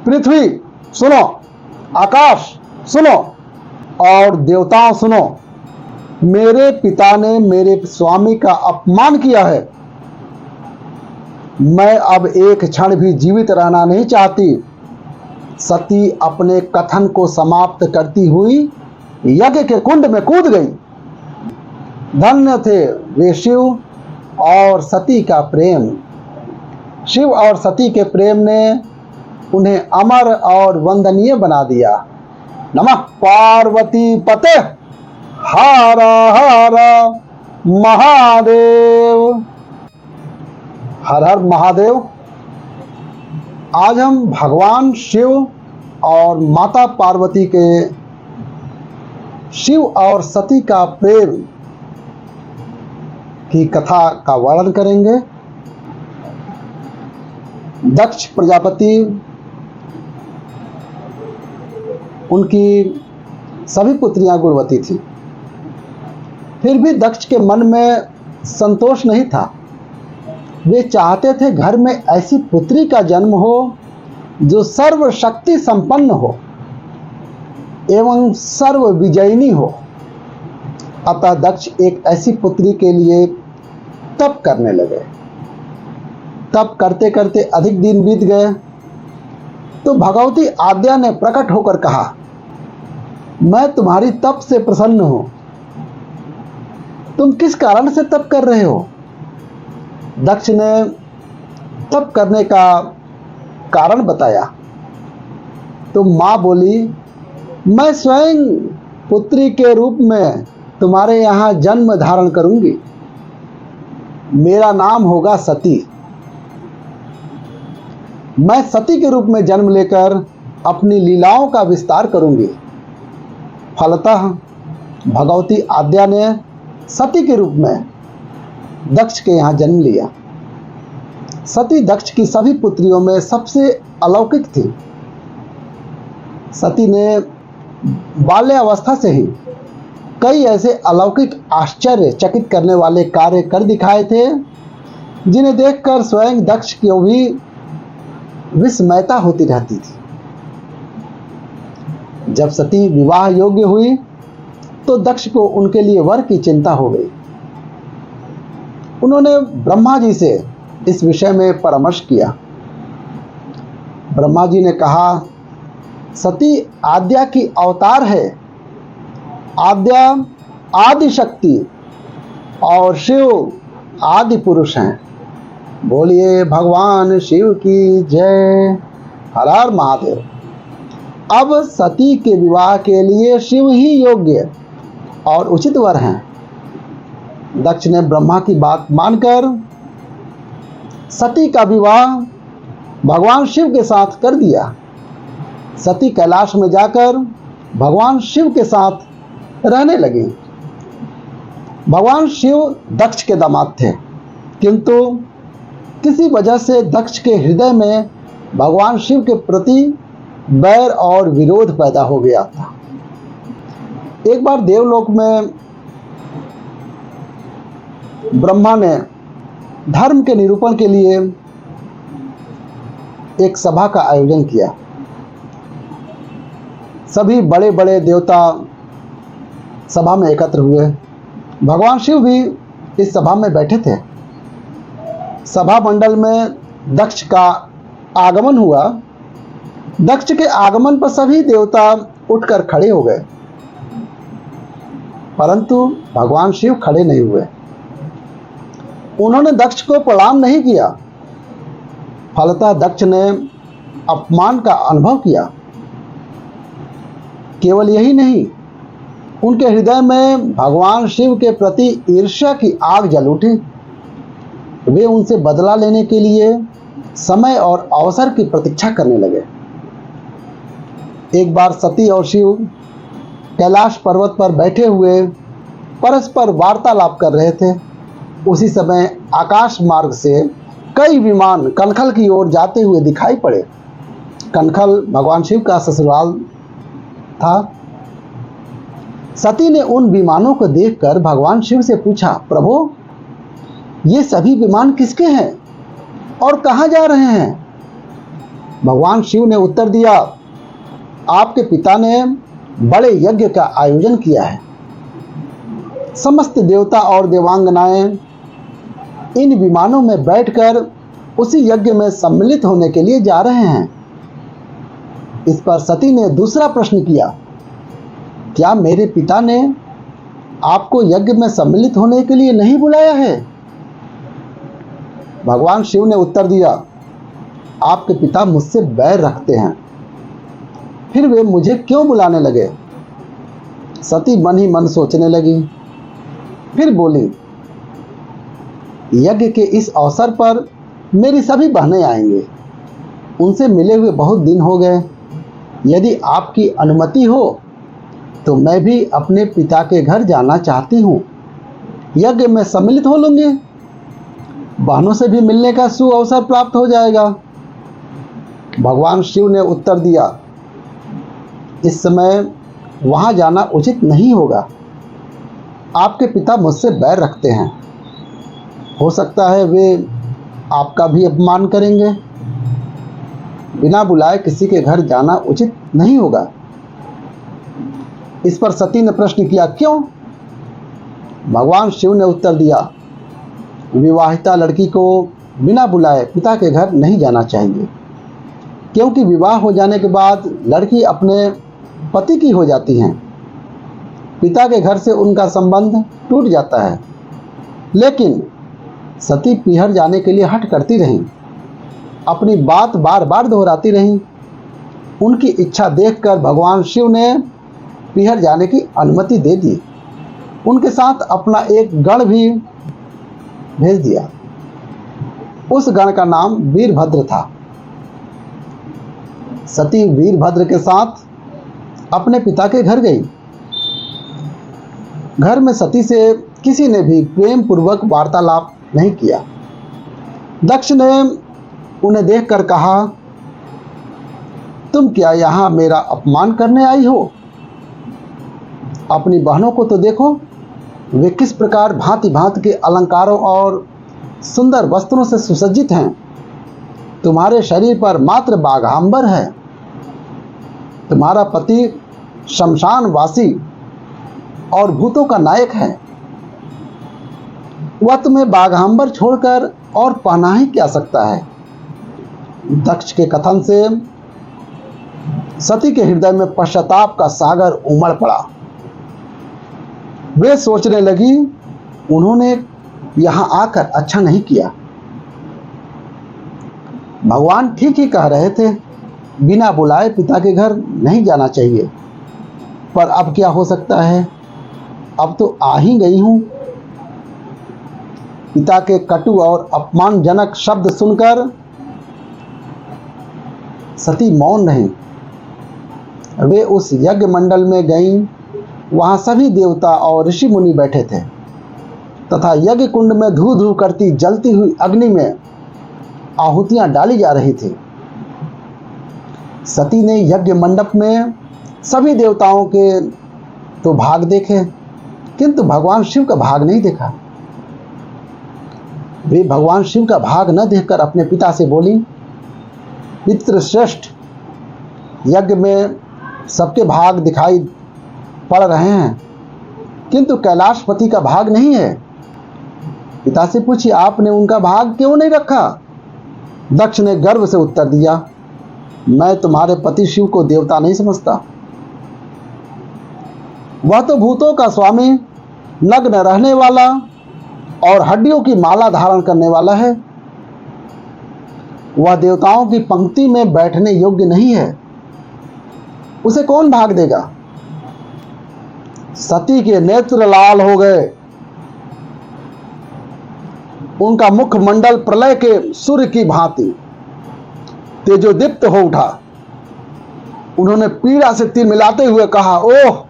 पृथ्वी सुनो, आकाश सुनो और देवताओं सुनो, मेरे पिता ने मेरे स्वामी का अपमान किया है। मैं अब एक क्षण भी जीवित रहना नहीं चाहती। सती अपने कथन को समाप्त करती हुई यज्ञ के कुंड में कूद गई। धन्य थे वे शिव और सती का प्रेम। शिव और सती के प्रेम ने उन्हें अमर और वंदनीय बना दिया। नमः पार्वती पते हर हर महादेव। हर हर महादेव। आज हम भगवान शिव और माता पार्वती के शिव और सती का प्रेम की कथा का वर्णन करेंगे। दक्ष प्रजापति, उनकी सभी पुत्रियां गुणवती थी, फिर भी दक्ष के मन में संतोष नहीं था। वे चाहते थे घर में ऐसी पुत्री का जन्म हो जो सर्वशक्ति संपन्न हो एवं सर्व विजयिनी हो। अतः दक्ष एक ऐसी पुत्री के लिए तप करने लगे। तप करते करते अधिक दिन बीत गए तो भगवती आद्या ने प्रकट होकर कहा, मैं तुम्हारी तप से प्रसन्न हूं। तुम किस कारण से तप कर रहे हो? दक्ष ने तप करने का कारण बताया तो मां बोली, मैं स्वयं पुत्री के रूप में तुम्हारे यहां जन्म धारण करूंगी। मेरा नाम होगा सती। मैं सती के रूप में जन्म लेकर अपनी लीलाओं का विस्तार करूंगी। फलतः भगवती आद्या ने सती के रूप में दक्ष के यहाँ जन्म लिया। सती दक्ष की सभी पुत्रियों में सबसे अलौकिक थी। सती ने बाल्यावस्था से ही कई ऐसे अलौकिक आश्चर्य चकित करने वाले कार्य कर दिखाए थे जिन्हें देखकर स्वयं दक्ष को भी विस्मयता होती रहती थी। जब सती विवाह योग्य हुई तो दक्ष को उनके लिए वर की चिंता हो गई। उन्होंने ब्रह्मा जी से इस विषय में परामर्श किया। ब्रह्मा जी ने कहा, सती आद्या की अवतार है। आद्या आदि शक्ति और शिव आदि पुरुष हैं। बोलिए भगवान शिव की जय। हर हर महादेव। अब सती के विवाह के लिए शिव ही योग्य और उचित वर हैं। दक्ष ने ब्रह्मा की बात मानकर सती का विवाह भगवान शिव के साथ कर दिया। सती कैलाश में जाकर भगवान शिव के साथ रहने लगी। भगवान शिव दक्ष के दामाद थे, किंतु किसी वजह से दक्ष के हृदय में भगवान शिव के प्रति बैर और विरोध पैदा हो गया था। एक बार देवलोक में ब्रह्मा ने धर्म के निरूपण के लिए एक सभा का आयोजन किया। सभी बड़े बड़े देवता सभा में एकत्र हुए। भगवान शिव भी इस सभा में बैठे थे। सभा मंडल में दक्ष का आगमन हुआ। दक्ष के आगमन पर सभी देवता उठकर खड़े हो गए, परंतु भगवान शिव खड़े नहीं हुए। उन्होंने दक्ष को प्रणाम नहीं किया। फलतः दक्ष ने अपमान का अनुभव किया। केवल यही नहीं, उनके हृदय में भगवान शिव के प्रति ईर्ष्या की आग जल उठी। वे उनसे बदला लेने के लिए समय और अवसर की प्रतीक्षा करने लगे। एक बार सती और शिव कैलाश पर्वत पर बैठे हुए परस्पर वार्तालाप कर रहे थे। उसी समय आकाश मार्ग से कई विमान कनखल की ओर जाते हुए दिखाई पड़े। कनखल भगवान शिव का ससुराल था। सती ने उन विमानों को देखकर भगवान शिव से पूछा, प्रभु, ये सभी विमान किसके हैं और कहाँ जा रहे हैं? भगवान शिव ने उत्तर दिया, आपके पिता ने बड़े यज्ञ का आयोजन किया है। समस्त देवता और देवांगनाएं इन विमानों में बैठकर उसी यज्ञ में सम्मिलित होने के लिए जा रहे हैं। इस पर सती ने दूसरा प्रश्न किया, क्या मेरे पिता ने आपको यज्ञ में सम्मिलित होने के लिए नहीं बुलाया है? भगवान शिव ने उत्तर दिया, आपके पिता मुझसे बैर रखते हैं, फिर वे मुझे क्यों बुलाने लगे? सती मन ही मन सोचने लगी, फिर बोली, यज्ञ के इस अवसर पर मेरी सभी बहनें आएंगे, उनसे मिले हुए बहुत दिन हो गए। यदि आपकी अनुमति हो तो मैं भी अपने पिता के घर जाना चाहती हूँ, यज्ञ में सम्मिलित हो लूंगी, बहनों से भी मिलने का सुअवसर प्राप्त हो जाएगा। भगवान शिव ने उत्तर दिया, इस समय वहाँ जाना उचित नहीं होगा, आपके पिता मुझसे बैर रखते हैं, हो सकता है वे आपका भी अपमान करेंगे। बिना बुलाए किसी के घर जाना उचित नहीं होगा। इस पर सती ने प्रश्न किया, क्यों? भगवान शिव ने उत्तर दिया, विवाहिता लड़की को बिना बुलाए पिता के घर नहीं जाना चाहिए, क्योंकि विवाह हो जाने के बाद लड़की अपने पति की हो जाती हैं, पिता के घर से उनका संबंध टूट जाता है। लेकिन सती पीहर जाने के लिए हठ करती रहीं, अपनी बात बार बार दोहराती रहीं। उनकी इच्छा देखकर भगवान शिव ने पीहर जाने की अनुमति दे दी। उनके साथ अपना एक गण भी भेज दिया। उस गण का नाम वीरभद्र था। सती वीरभद्र के साथ अपने पिता के घर गई। घर में सती से किसी ने भी प्रेम पूर्वक वार्तालाप नहीं किया। दक्ष ने उन्हें देखकर कहा, तुम क्या यहाँ मेरा अपमान करने आई हो? अपनी बहनों को तो देखो, वे किस प्रकार भांति भांति के अलंकारों और सुंदर वस्त्रों से सुसज्जित हैं। तुम्हारे शरीर पर मात्र बाघांबर है। तुम्हारा पति शमशानवासी और भूतों का नायक है। वह तुम्हें बाघांबर छोड़कर और पहना ही क्या सकता है? दक्ष के कथन से सती के हृदय में पश्चाताप का सागर उमड़ पड़ा। वे सोचने लगी, उन्होंने यहां आकर अच्छा नहीं किया। भगवान ठीक ही कह रहे थे, बिना बुलाए पिता के घर नहीं जाना चाहिए। पर अब क्या हो सकता है, अब तो आ ही गई हूं। पिता के कटु और अपमानजनक शब्द सुनकर सती मौन रही। वे उस यज्ञ मंडल में गईं। वहां सभी देवता और ऋषि मुनि बैठे थे तथा यज्ञ कुंड में धू धू करती जलती हुई अग्नि में आहुतियां डाली जा रही थी। सती ने यज्ञ मंडप में सभी देवताओं के तो भाग देखे, किंतु भगवान शिव का भाग नहीं देखा। वे भगवान शिव का भाग न देखकर अपने पिता से बोली, पितृश्रेष्ठ, यज्ञ में सबके भाग दिखाई पड़ रहे हैं, किंतु कैलाशपति का भाग नहीं है। पिता से पूछी, आपने उनका भाग क्यों नहीं रखा? दक्ष ने गर्व से उत्तर दिया, मैं तुम्हारे पति शिव को देवता नहीं समझता। वह तो भूतों का स्वामी, नग्न रहने वाला और हड्डियों की माला धारण करने वाला है। वह देवताओं की पंक्ति में बैठने योग्य नहीं है। उसे कौन भाग देगा? सती के नेत्र लाल हो गए। उनका मुखमंडल प्रलय के सूर्य की भांति तेजोदीप्त हो उठा। उन्होंने पीड़ा से तीर मिलाते हुए कहा, ओह,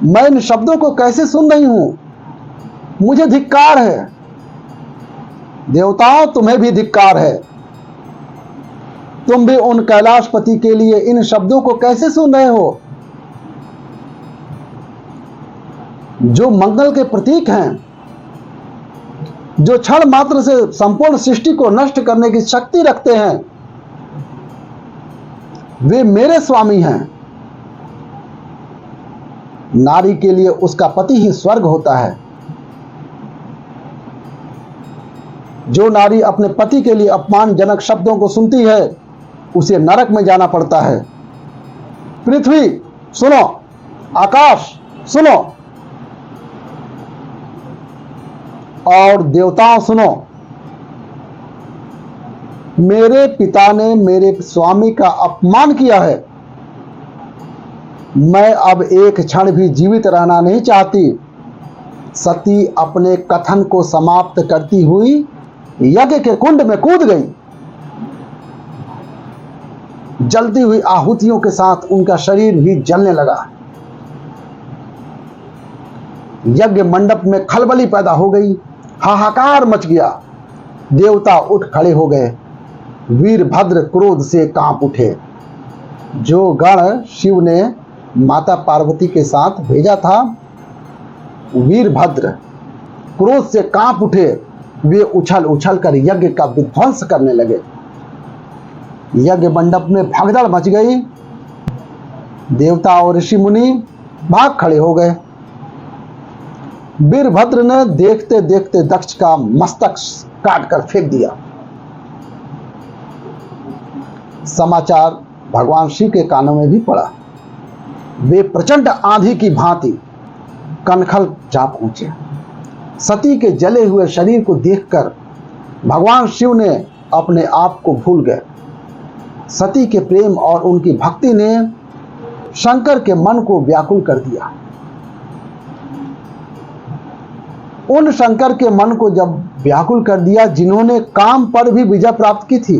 मैं इन शब्दों को कैसे सुन रही हूं? मुझे धिक्कार है। देवताओं, तुम्हें भी धिक्कार है। तुम भी उन कैलाशपति के लिए इन शब्दों को कैसे सुन रहे हो, जो मंगल के प्रतीक हैं? जो क्षण मात्र से संपूर्ण सृष्टि को नष्ट करने की शक्ति रखते हैं, वे मेरे स्वामी हैं। नारी के लिए उसका पति ही स्वर्ग होता है। जो नारी अपने पति के लिए अपमानजनक शब्दों को सुनती है, उसे नरक में जाना पड़ता है। पृथ्वी सुनो, आकाश सुनो, और देवताओं सुनो। मेरे पिता ने मेरे स्वामी का अपमान किया है। मैं अब एक क्षण भी जीवित रहना नहीं चाहती। सती अपने कथन को समाप्त करती हुई यज्ञ के कुंड में कूद गई। जलती हुई आहुतियों के साथ उनका शरीर भी जलने लगा। यज्ञ मंडप में खलबली पैदा हो गई, हाहाकार मच गया। देवता उठ खड़े हो गए। वीरभद्र क्रोध से कांप उठे। जो गण शिव ने माता पार्वती के साथ भेजा था, वीरभद्र क्रोध से कांप उठे। वे उछल उछल कर यज्ञ का विध्वंस करने लगे। यज्ञ मंडप में भगदड़ मच गई। देवता और ऋषि मुनि भाग खड़े हो गए। वीरभद्र ने देखते देखते दक्ष का मस्तक काट कर फेंक दिया। समाचार भगवान शिव के कानों में भी पड़ा। वे प्रचंड आंधी की भांति कनखल जा पहुंचे। सती के जले हुए शरीर को देखकर भगवान शिव ने अपने आप को भूल गए। सती के प्रेम और उनकी भक्ति ने शंकर के मन को व्याकुल कर दिया। उन शंकर के मन को जब व्याकुल कर दिया जिन्होंने काम पर भी विजय प्राप्त की थी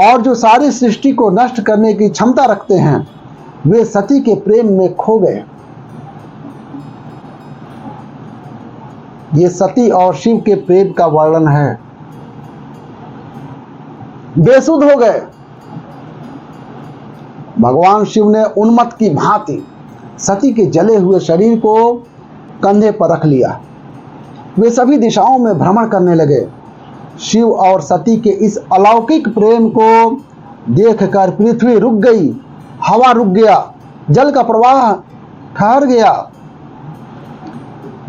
और जो सारी सृष्टि को नष्ट करने की क्षमता रखते हैं, वे सती के प्रेम में खो गए। ये सती और शिव के प्रेम का वर्णन है। बेसुध हो गए। भगवान शिव ने उन्मत्त की भांति सती के जले हुए शरीर को कंधे पर रख लिया। वे सभी दिशाओं में भ्रमण करने लगे। शिव और सती के इस अलौकिक प्रेम को देखकर पृथ्वी रुक गई, हवा रुक गया, जल का प्रवाह ठहर गया,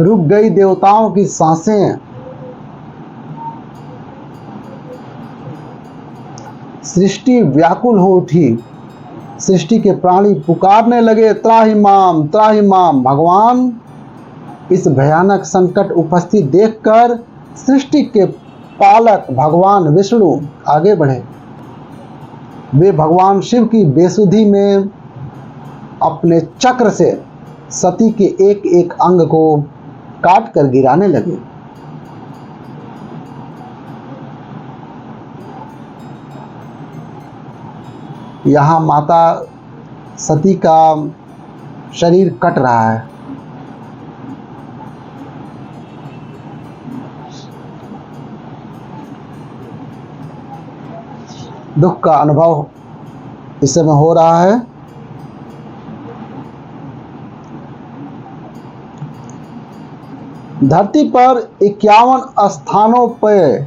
रुक गई देवताओं की सांसें। सृष्टि व्याकुल हो उठी। सृष्टि के प्राणी पुकारने लगे, त्राहि माम, त्राहि माम। भगवान इस भयानक संकट उपस्थित देखकर सृष्टि के पालक भगवान विष्णु आगे बढ़े। वे भगवान शिव की बेसुधी में अपने चक्र से सती के एक एक अंग को काट कर गिराने लगे। यहाँ माता सती का शरीर कट रहा है। दुख का अनुभव इस समय हो रहा है। धरती पर 51 स्थानों पर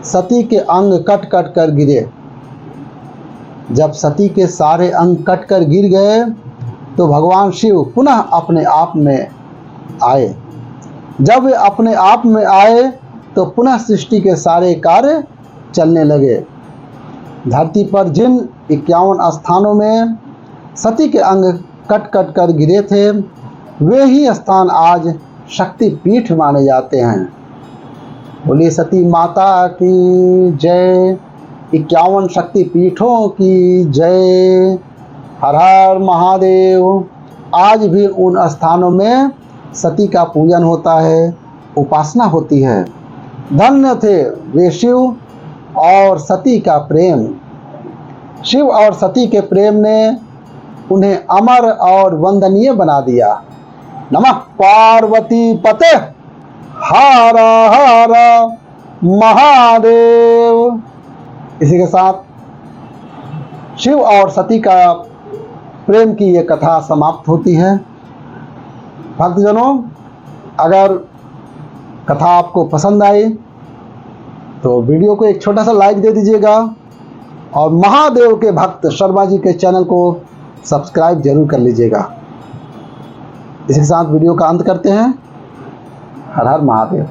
सती के अंग कट कट कर गिरे। जब सती के सारे अंग कट कर गिर गए तो भगवान शिव पुनः अपने आप में आए। जब वे अपने आप में आए तो पुनः सृष्टि के सारे कार्य चलने लगे। धरती पर जिन 51 स्थानों में सती के अंग कट कट कर गिरे थे, वे ही स्थान आज शक्ति पीठ माने जाते हैं। बोली सती माता की जय। 51 शक्ति पीठों की जय। हर हर महादेव। आज भी उन स्थानों में सती का पूजन होता है, उपासना होती है। धन्य थे वे शिव और सती का प्रेम। शिव और सती के प्रेम ने उन्हें अमर और वंदनीय बना दिया। नमः पार्वती पते हर हर महादेव। इसी के साथ शिव और सती का प्रेम की ये कथा समाप्त होती है। भक्तजनों, अगर कथा आपको पसंद आई तो वीडियो को एक छोटा सा लाइक दे दीजिएगा और महादेव के भक्त शर्मा जी के चैनल को सब्सक्राइब जरूर कर लीजिएगा। इसी के साथ वीडियो का अंत करते हैं। हर हर महादेव।